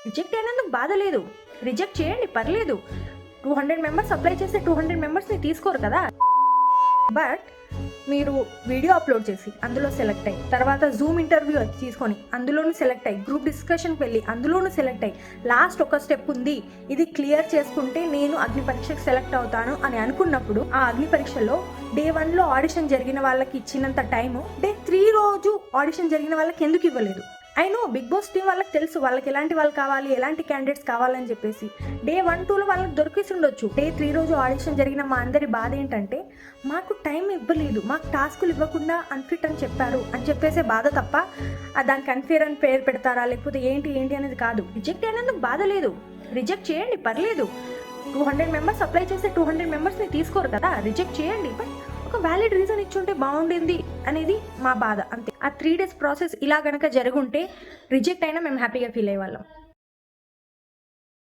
Reject అయినందుకు బాధ లేదు, రిజెక్ట్ చేయండి పర్లేదు. 200 మెంబర్స్ అప్లై చేస్తే 200 మెంబర్స్ని తీసుకోరు కదా. బట్ మీరు వీడియో అప్లోడ్ చేసి అందులో సెలెక్ట్ అయ్యి, తర్వాత జూమ్ ఇంటర్వ్యూ తీసుకొని అందులోనూ సెలెక్ట్ అయ్యి, గ్రూప్ డిస్కషన్కి వెళ్ళి అందులోనూ సెలెక్ట్ అయ్యి, లాస్ట్ ఒక స్టెప్ ఉంది, ఇది క్లియర్ చేసుకుంటే నేను అగ్ని పరీక్షకు సెలెక్ట్ అవుతాను అని అనుకున్నప్పుడు, ఆ అగ్ని పరీక్షలో డే 1లో ఆడిషన్ జరిగిన వాళ్ళకి ఇచ్చినంత టైము డే 3 రోజు ఆడిషన్ జరిగిన వాళ్ళకి ఎందుకు ఇవ్వలేదు? I know Bigg Boss team వాళ్ళకి తెలుసు వాళ్ళకి ఎలాంటి వాళ్ళు కావాలి, ఎలాంటి క్యాండిడేట్స్ కావాలని చెప్పేసి. డే 1, 2లో వాళ్ళకి దొరికేసి ఉండొచ్చు. డే 3 రోజు ఆడిషన్ జరిగిన మా అందరి బాధ ఏంటంటే మాకు టైం ఇవ్వలేదు, మాకు టాస్కులు ఇవ్వకుండా అన్ఫిట్ అని చెప్పారు అని చెప్పేసే బాధ తప్ప దానికి అన్ఫేర్ అని పేరు పెడతారా లేకపోతే ఏంటి అనేది కాదు. రిజెక్ట్ అయినందుకు బాధ లేదు, రిజెక్ట్ చేయండి పర్లేదు. 200 మెంబర్స్ అప్లై చేస్తే 200 మెంబర్స్ని తీసుకోరు కదా. రిజెక్ట్ చేయండి, బట్ ఒక వ్యాలిడ్ రీజన్ ఇచ్చుంటే బాగుండింది అనేది మా బాధ అంతే. ఆ 3 days ప్రాసెస్ ఇలా కనుక జరుగుంటే రిజెక్ట్ అయినా మేము హ్యాపీగా ఫీల్ అయ్యేవాళ్ళం.